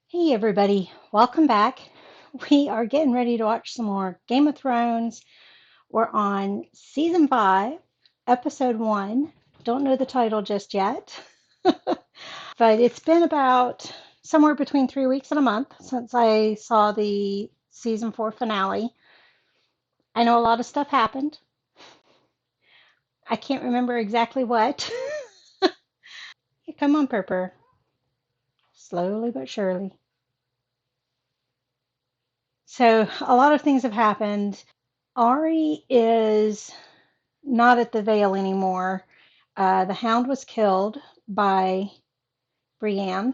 Hey everybody, welcome back. We are getting ready to watch some more Game of Thrones. We're on season 5, episode 1. Don't know the title just yet, but it's been about somewhere between 3 weeks and a month since I saw the season 4 finale. I know a lot of stuff happened. I can't remember exactly what. Come on, Purper. Slowly but surely. So, a lot of things have happened. Ari is not at the Vale anymore. The Hound was killed by Brienne,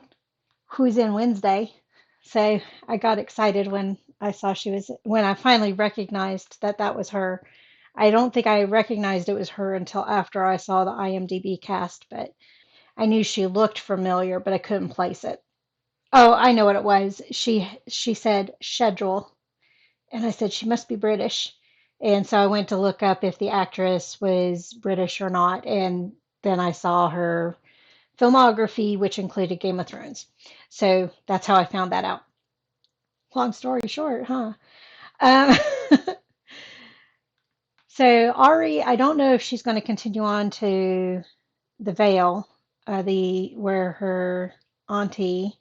who's in Wednesday. So I got excited when when I finally recognized that that was her. I don't think I recognized it was her until after I saw the IMDb cast, but I knew she looked familiar, but I couldn't place it. Oh, I know what it was. She said schedule, and I said she must be British. And so I went to look up if the actress was British or not, and then I saw her filmography, which included Game of Thrones. So that's how I found that out. Long story short, huh? Um, so Ari, I don't know if she's going to continue on to the Vale, the where her auntie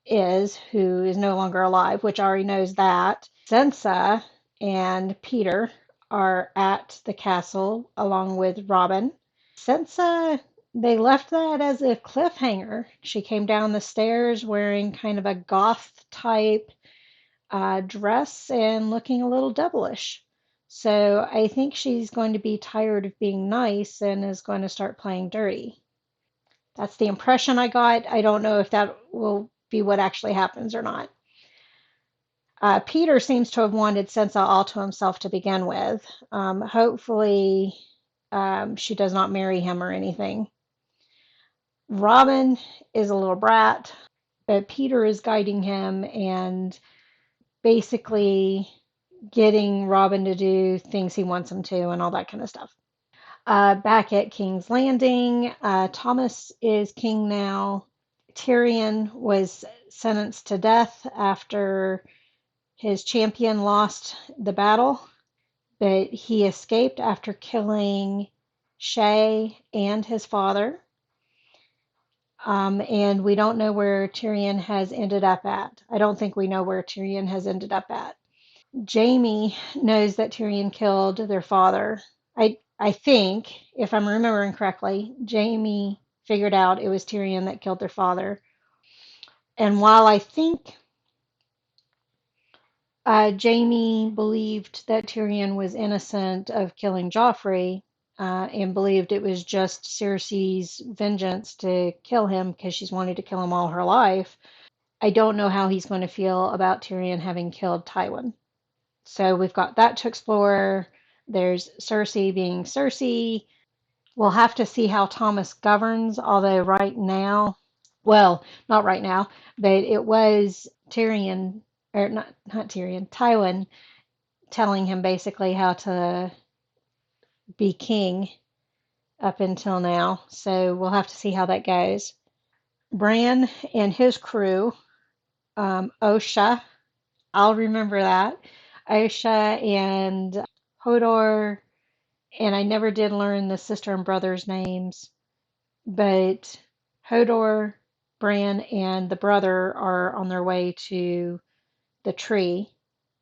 is, who is no longer alive, which Ari knows that. Sansa and Peter are at the castle along with Robin. Sansa, they left that as a cliffhanger. She came down the stairs wearing kind of a goth type dress and looking a little devilish. So I think she's going to be tired of being nice and is going to start playing dirty. That's the impression I got. I don't know if that will be what actually happens or not. Peter seems to have wanted Sansa all to himself to begin with. Hopefully, she does not marry him or anything. Robin is a little brat, but Peter is guiding him and basically getting Robin to do things he wants him to and all that kind of stuff. Back at King's Landing, Thomas is king now. Tyrion was sentenced to death after his champion lost the battle, but he escaped after killing Shay and his father. And we don't know where Tyrion has ended up at. I don't think we know where Tyrion has ended up at. Jaime knows that Tyrion killed their father. I think, if I'm remembering correctly, Jaime figured out it was Tyrion that killed their father. And while I think Jaime believed that Tyrion was innocent of killing Joffrey, and believed it was just Cersei's vengeance to kill him because she's wanted to kill him all her life. I don't know how he's going to feel about Tyrion having killed Tywin. So we've got that to explore. There's Cersei being Cersei. We'll have to see how Thomas governs, although right now, well, not right now, but it was Tyrion, or not Tyrion, Tywin telling him basically how to be king up until now. So we'll have to see how that goes. Bran and his crew, Osha, I'll remember that. Osha and Hodor, and I never did learn the sister and brother's names, but Hodor, Bran, and the brother are on their way to the tree,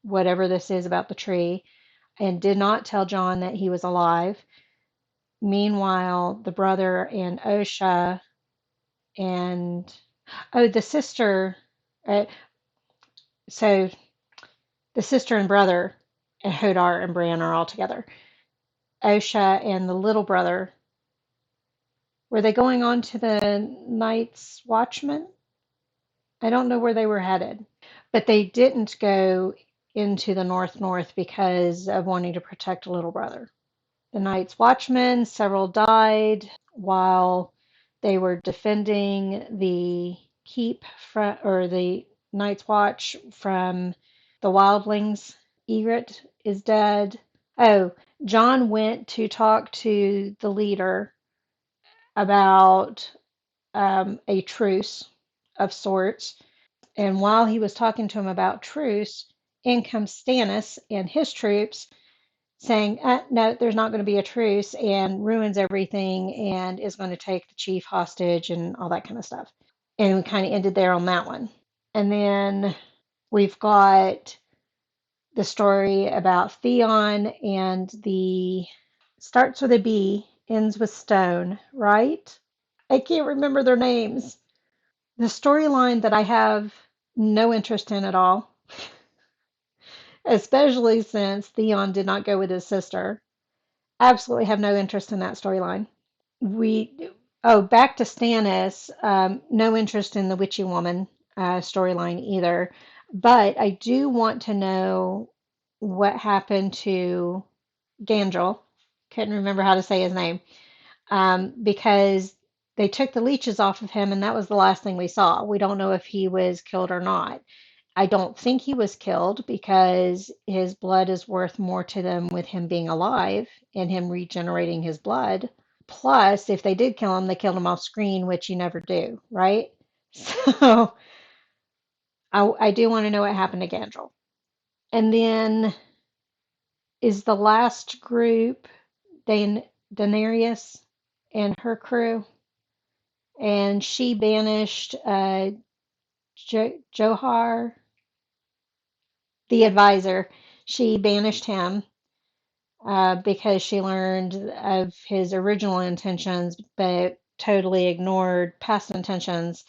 whatever this is about the tree, and did not tell Jon that he was alive. Meanwhile, the brother and Osha and the sister, uh, so the sister and brother, Hodor and Bran are all together. Osha and the little brother, were they going on to the Night's Watchman? I don't know where they were headed, but they didn't go into the North because of wanting to protect little brother. The Night's Watchmen, several died while they were defending the keep or the Night's Watch from the wildlings. Ygritte is dead. Oh, Jon went to talk to the leader about a truce of sorts. And while he was talking to him about truce, in comes Stannis and his troops saying, no, there's not going to be a truce, and ruins everything and is going to take the chief hostage and all that kind of stuff. And we kind of ended there on that one. And then we've got the story about Theon and the starts with a B, ends with Stone, right? I can't remember their names. The storyline that I have no interest in at all, especially since Theon did not go with his sister. Absolutely have no interest in that storyline. We, oh, back to Stannis, no interest in the Witchy Woman storyline either. But I do want to know what happened to Gandrel. Couldn't remember how to say his name. Because they took the leeches off of him, and that was the last thing we saw. We don't know if he was killed or not. I don't think he was killed because his blood is worth more to them with him being alive and him regenerating his blood. Plus, if they did kill him, they killed him off screen, which you never do, right? So I do want to know what happened to Gandrel. And then is the last group Daenerys and her crew, and she banished Johar, the advisor. She banished him because she learned of his original intentions, but totally ignored past intentions.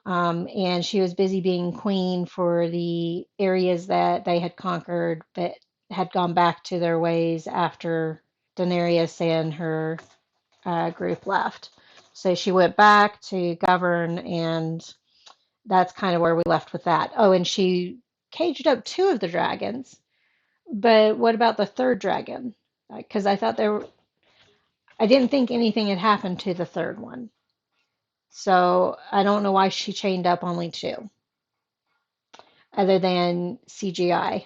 And she was busy being queen for the areas that they had conquered, but had gone back to their ways after Daenerys and her group left. So she went back to govern, and that's kind of where we left with that. Oh, and she caged up two of the dragons, but what about the third dragon? Because I thought I didn't think anything had happened to the third one. So I don't know why she chained up only two, other than CGI.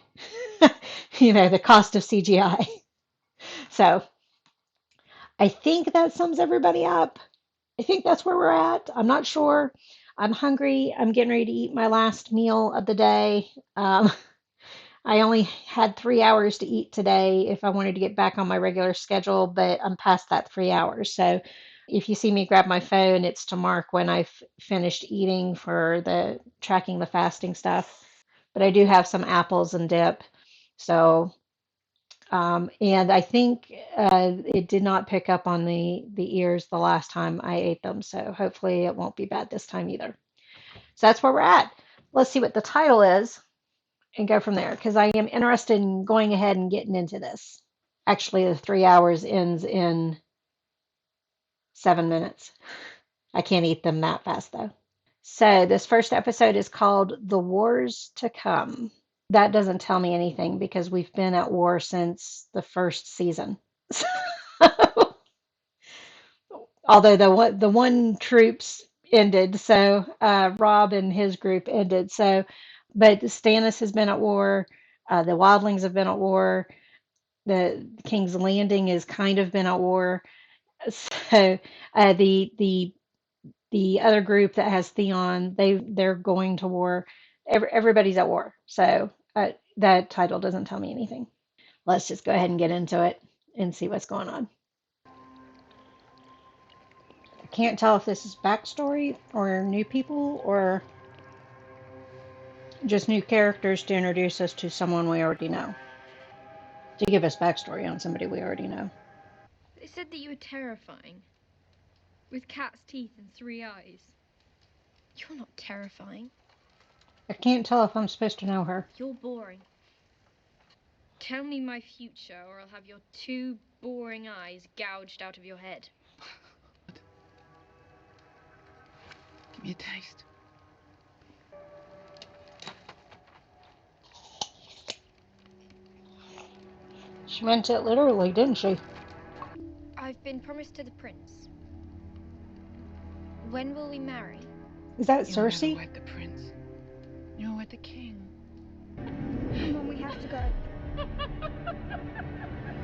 The cost of CGI. So I think that sums everybody up. I think that's where we're at. I'm not sure. I'm hungry. I'm getting ready to eat my last meal of the day. I only had 3 hours to eat today if I wanted to get back on my regular schedule, but I'm past that 3 hours. So if you see me grab my phone, it's to mark when I've finished eating for the tracking the fasting stuff. But I do have some apples and dip. So, and I think it did not pick up on the ears the last time I ate them. So hopefully it won't be bad this time either. So that's where we're at. Let's see what the title is and go from there because I am interested in going ahead and getting into this. Actually, the 3 hours ends in 7 minutes. I can't eat them that fast though. So this first episode is called The Wars to Come. That doesn't tell me anything because we've been at war since the first season. Although the one troops ended, so Rob and his group ended. So, but Stannis has been at war. The Wildlings have been at war. The King's Landing has kind of been at war. So the other group that has Theon, they're going to war. Everybody's at war. So that title doesn't tell me anything. Let's just go ahead and get into it and see what's going on. I can't tell if this is backstory or new people or just new characters to introduce us to someone we already know. To give us backstory on somebody we already know. They said that you were terrifying. With cat's teeth and 3 eyes. You're not terrifying. I can't tell if I'm supposed to know her. You're boring. Tell me my future, or I'll have your 2 boring eyes gouged out of your head. Give me a taste. She meant it literally, didn't she? I've been promised to the prince. When will we marry? Is that You'll never Cersei? wed the prince. You'll wed the king. Come on, we have to go.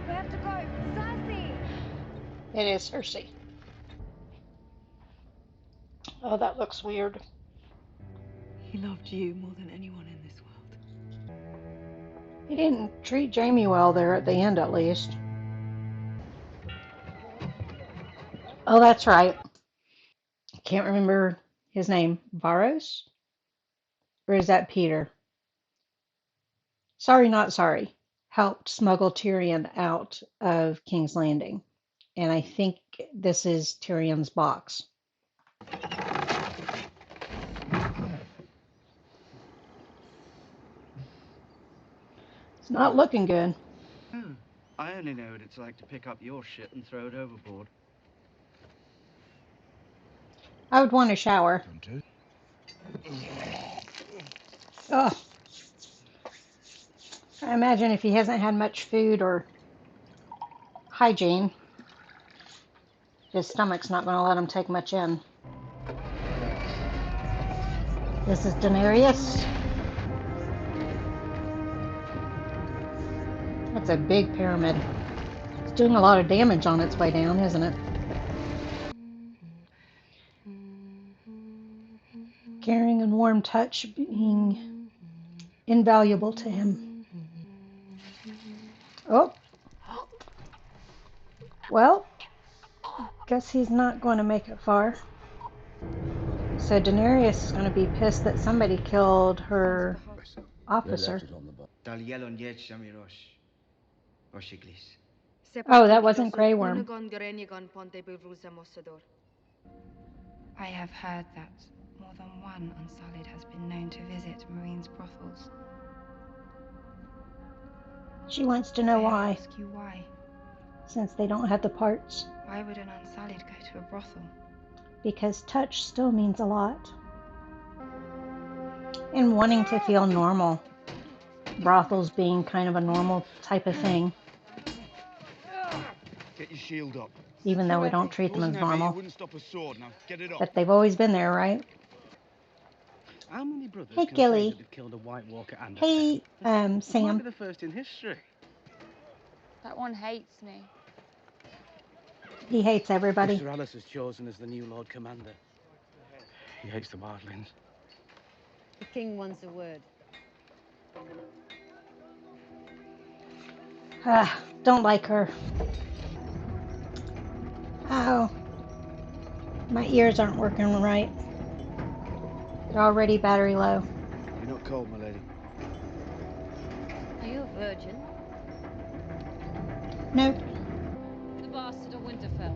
We have to go. Cersei! It is Cersei. Oh, that looks weird. He loved you more than anyone in this world. He didn't treat Jamie well there at the end, at least. Oh, that's right. Can't remember his name. Varos? Or is that Peter? Sorry, not sorry. Helped smuggle Tyrion out of King's Landing. And I think this is Tyrion's box. It's not looking good. Oh, I only know what it's like to pick up your shit and throw it overboard. I would want a shower. Ugh. I imagine if he hasn't had much food or hygiene, his stomach's not going to let him take much in. This is Daenerys. That's a big pyramid. It's doing a lot of damage on its way down, isn't it? Caring and warm touch being invaluable to him. Oh. Well, guess he's not going to make it far. So Daenerys is going to be pissed that somebody killed her officer. Oh, that wasn't Grey Worm. I have heard that more than one Unsullied has been known to visit Marine's brothels. She wants to know I why, ask you why. since they don't have the parts. Why would an Unsullied go to a brothel? Because touch still means a lot. And wanting to feel normal. Brothels being kind of a normal type of thing. Get your shield up. Even though we don't treat them as Wasn't heavy, you normal. wouldn't stop a sword. Now get it up. But they've always been there, right? How many brothers Hey, can Gilly. say that they've killed a White Walker and a Hey, It might Sam. be the first in history. That one hates me. He hates everybody. Mr. Alice is chosen as the new Lord Commander. He hates the wildlings. The king wants a word. Don't like her. Oh. My ears aren't working right. They're already battery low. You're not cold, my lady. Are you a virgin? Nope. The bastard of Winterfell.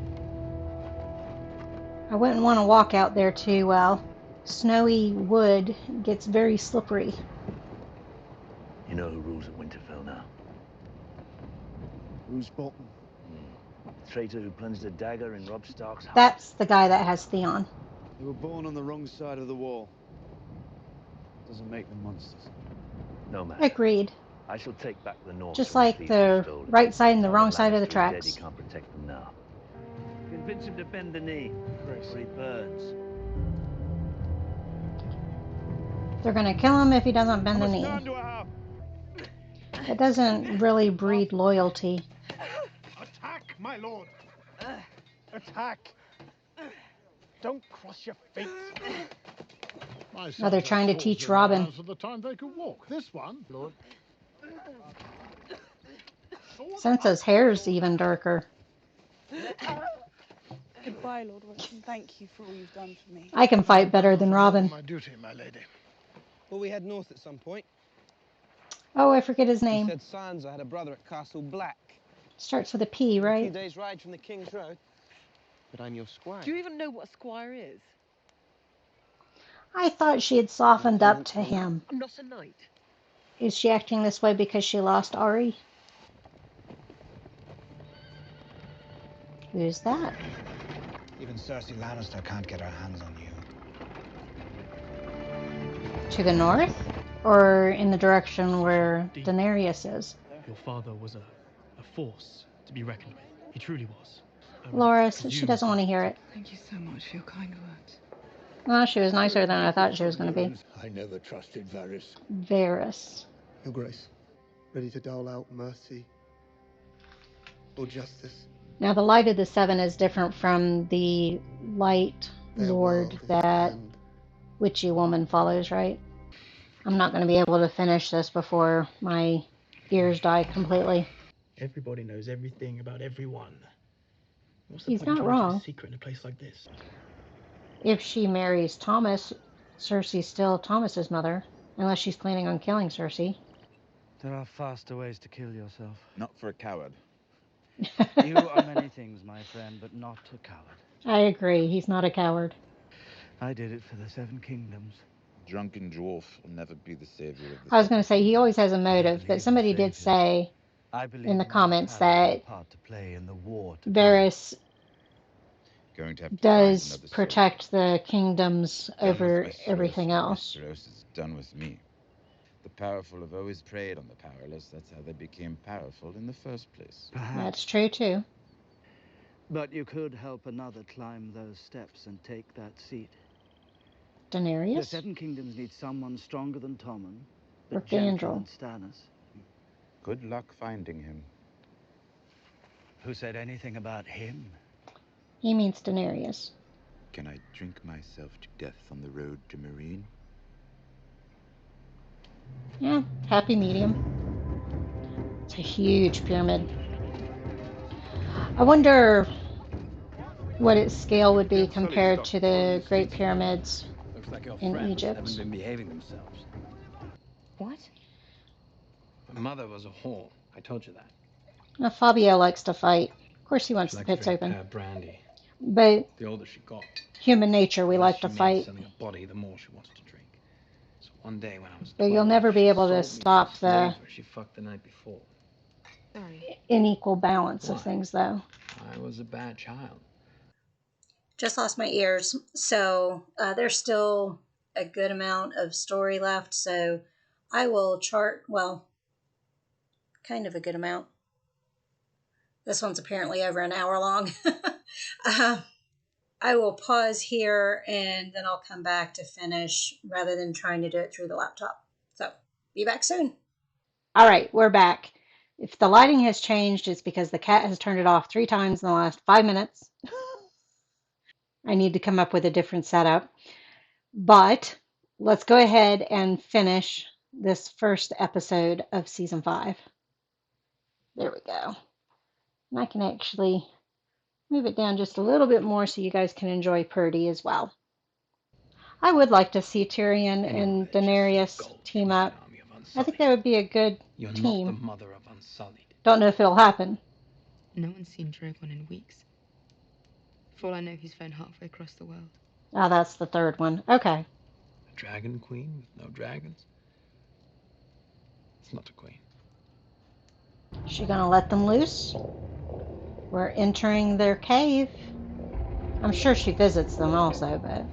I wouldn't want to walk out there too well. Snowy wood gets very slippery. You know who rules at Winterfell now? Roose Bolton. Traitor who plunged a dagger in Robb Stark's heart. That's the guy that has Theon. They were born on the wrong side of the wall. Doesn't make them monsters. No matter. Agreed. I shall take back the North. Just from like thieves the who stole it. right side and the Now wrong side of the Lannister is tracks. Dead, he can't protect them now. Convince him to bend the knee, or he burns. They're gonna kill him if he doesn't bend the knee. It doesn't really breed loyalty. Attack, my lord! Attack! Don't cross your feet. Now they're trying to teach Robin. For the time they could walk. This one, lord. Sansa's hair's even darker. Goodbye, Lord Wilson. Thank you for all you've done for me. I can fight better than Robin. My duty, my lady. Well, we head north at some point. Oh, I forget his He name. said Sansa had a brother at Castle Black. Starts with a P, A few right? days' ride from the King's Road. But I'm your squire. Do you even know what a squire is? I thought she had softened up to him. I'm not a knight. Is she acting this way because she lost Ari? Who's that? Even Cersei Lannister can't get her hands on you. To the north? Or in the direction where Daenerys is? Your father was a force to be reckoned with. He truly was. Loras, she doesn't want to hear it. Thank you so much for your kind words. Well, she was nicer than I thought she was going to be. I never trusted Varys. Varys. Your Grace, ready to dole out mercy or justice? Now, the Light of the Seven is different from the Light Their Lord world is that end. witchy woman follows, right? I'm not going to be able to finish this before my ears die completely. Everybody knows everything about everyone. What's the He's point in not trying to keep wrong. a secret in a place like this? If she marries Thomas, Cersei's still Thomas's mother, unless she's planning on killing Cersei. There are faster ways to kill yourself. Not for a coward. You are many things, my friend, but not a coward. I agree. He's not a coward. I did it for the Seven Kingdoms. Drunken dwarf will never be the savior of the I was going to say he always has a motive, but somebody did say in the comments that Varys going to have to does find another protect the kingdoms Done with over Westeros everything what else. Westeros is done with me. The powerful have always preyed on the powerless. That's how they became powerful in the first place. That's true too. But you could help another climb those steps and take that seat. The Daenerys Seven Kingdoms need someone stronger than Tommen, or but gentler Gandrel? than Stannis. Good luck finding him. Who said anything about him? He means Daenerys. Can I drink myself to death on the road to Meereen? Yeah, happy medium. It's a huge pyramid. I wonder what its scale would be compared to the Great Pyramids in Egypt. Haven't been behaving themselves. What? My mother was a whore. I told you that. Now, Fabio likes to fight. Of course he wants She the liked to pits drink open. pear brandy. But The older she got, human nature, we the like less to she made fight. selling her body, the more she wanted to drink. So one day when I was But 12, you'll never be she able to sold me stop for a the slave where she fucked the night before. Sorry. unequal balance of Why? things, though. I was a bad child. Just lost my ears, so there's still a good amount of story left, so I will chart, well, kind of a good amount. This one's apparently over an hour long. I will pause here and then I'll come back to finish rather than trying to do it through the laptop. So, be back soon. All right, we're back. If the lighting has changed, it's because the cat has turned it off 3 times in the last 5 minutes. I need to come up with a different setup. But let's go ahead and finish this first episode of season 5. There we go. And I can actually move it down just a little bit more so you guys can enjoy Purdy as well. I would like to see Tyrion and Daenerys team up. I think that would be a good You're team. not the mother of Unsullied. Don't know if it'll happen. No one's seen Drogon in weeks. For all I know, he's flown halfway across the world. Oh, that's the third one. Okay. A dragon queen with no dragons? It's not a queen. Is she gonna let them loose? We're entering their cave. I'm sure she visits them also, but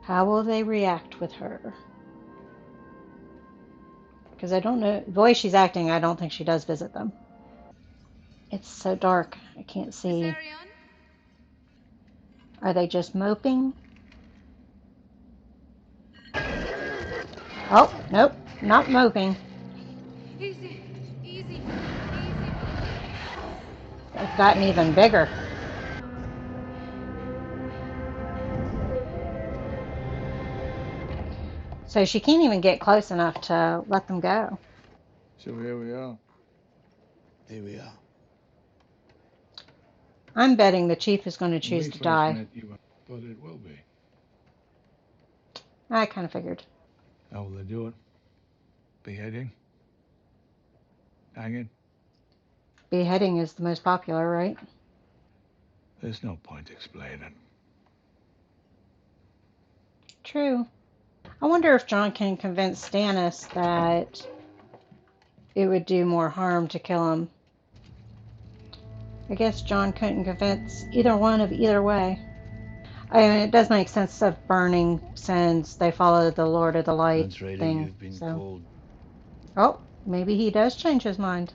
how will they react with her? Because I don't know, the way she's acting, I don't think she does visit them. It's so dark, I can't see. Are they just moping? Oh, nope, not moping. Easy, easy, easy. They've gotten even bigger. So she can't even get close enough to let them go. So here we are. Here we are. I'm betting the chief is going to choose to die. But it will be. I kind of figured. How will they do it? Beheading? Hanging? Beheading is the most popular, right? There's no point explaining. True. I wonder if Jon can convince Stannis that it would do more harm to kill him. I guess Jon couldn't convince either one of either way. I mean, it does make sense of burning since they follow the Lord of the Light thing. You've been called. Oh, maybe he does change his mind.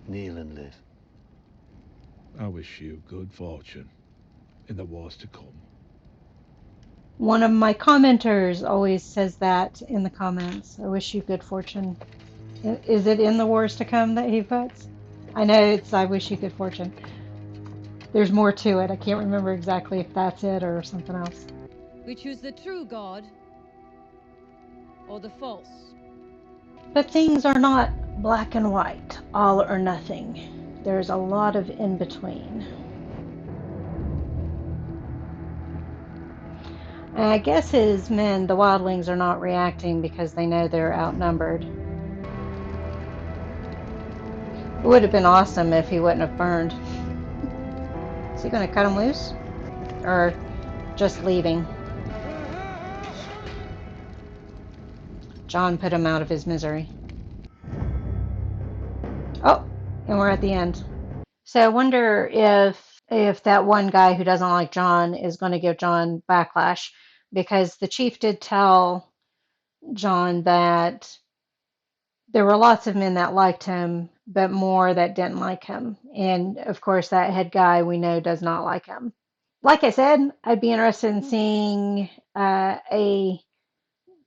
Kneel and live. I wish you good fortune in the wars to come. One of my commenters always says that in the comments. I wish you good fortune. Is it in the wars to come that he puts? I know it's I wish you good fortune. there's more to it. I can't remember exactly if that's it or something else. We choose the true God or the false. But things are not black and white, all or nothing. There's a lot of in between. And I guess his men, the wildlings, are not reacting because they know they're outnumbered. It would have been awesome if he wouldn't have burned. Is he going to cut him loose? Or just leaving? Jon put him out of his misery. Oh, and we're at the end. So I wonder if that one guy who doesn't like Jon is going to give Jon backlash, because the chief did tell Jon that there were lots of men that liked him, but more that didn't like him. And of course, that head guy we know does not like him. Like I said, I'd be interested in seeing a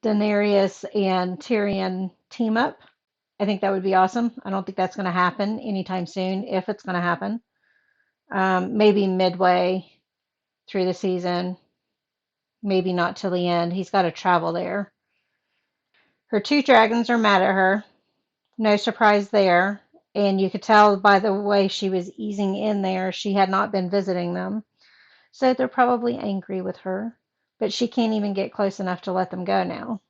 Daenerys and Tyrion team up. I think that would be awesome. I don't think that's going to happen anytime soon, if it's going to happen. Maybe midway through the season, maybe not till the end. He's got to travel there. Her two dragons are mad at her. No surprise there. And you could tell by the way she was easing in there, she had not been visiting them. So they're probably angry with her. But she can't even get close enough to let them go now.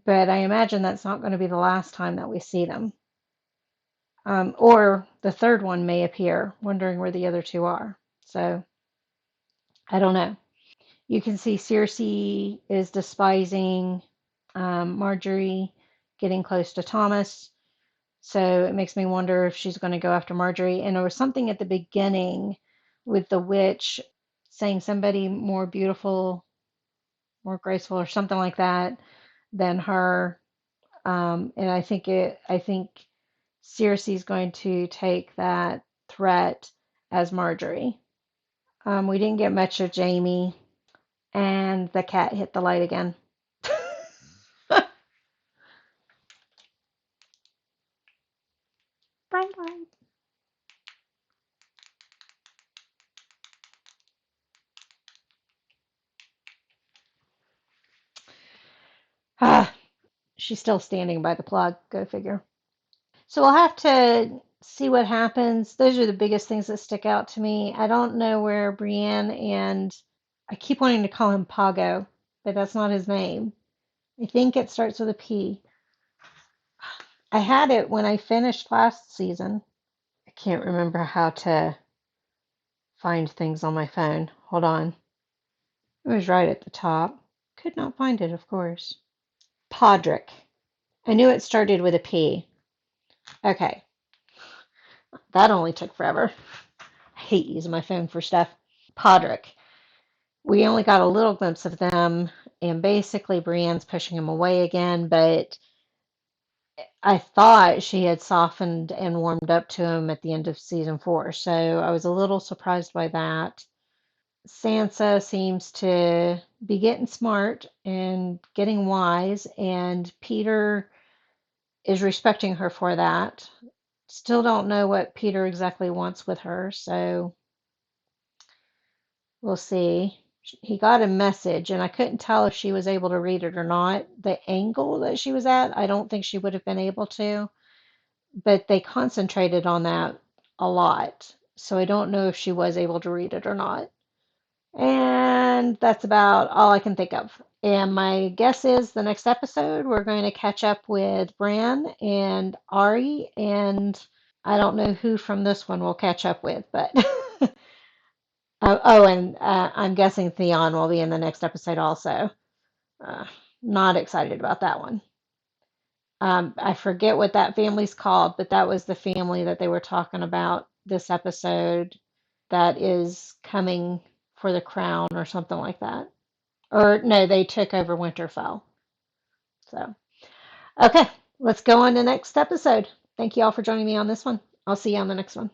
But I imagine that's not going to be the last time that we see them. Or the third one may appear, wondering where the other two are. So I don't know. You can see Cersei is despising Marjorie, getting close to Thomas. So it makes me wonder if she's going to go after Marjorie. And there was something at the beginning with the witch saying somebody more beautiful, more graceful, or something like that than her. And I think Cersei's going to take that threat as Marjorie. We didn't get much of Jaime, and the cat hit the light again. Bright light. Ah, she's still standing by the plug. Go figure. So we'll have to see what happens. Those are the biggest things that stick out to me. I don't know where Brienne and I keep wanting to call him Pago, but that's not his name. I think it starts with a P. I had it when I finished last season. I can't remember how to find things on my phone. Hold on. It was right at the top. Could not find it, of course. Podrick. I knew it started with a P. Okay. That only took forever. I hate using my phone for stuff. Podrick. We only got a little glimpse of them, and basically Brienne's pushing him away again, but I thought she had softened and warmed up to him at the end of season 4, so I was a little surprised by that. Sansa seems to be getting smart and getting wise, and Peter is respecting her for that. Still don't know what Peter exactly wants with her, so we'll see. He got a message, and I couldn't tell if she was able to read it or not. The angle that she was at, I don't think she would have been able to, but they concentrated on that a lot, so I don't know if she was able to read it or not. And that's about all I can think of. And my guess is the next episode we're going to catch up with Bran and Ari, and I don't know who from this one we'll catch up with, but and I'm guessing Theon will be in the next episode also. Not excited about that one. I forget what that family's called, but that was the family that they were talking about this episode that is coming for the crown or something like that. Or no, they took over Winterfell. So, okay, let's go on to the next episode. Thank you all for joining me on this one. I'll see you on the next one.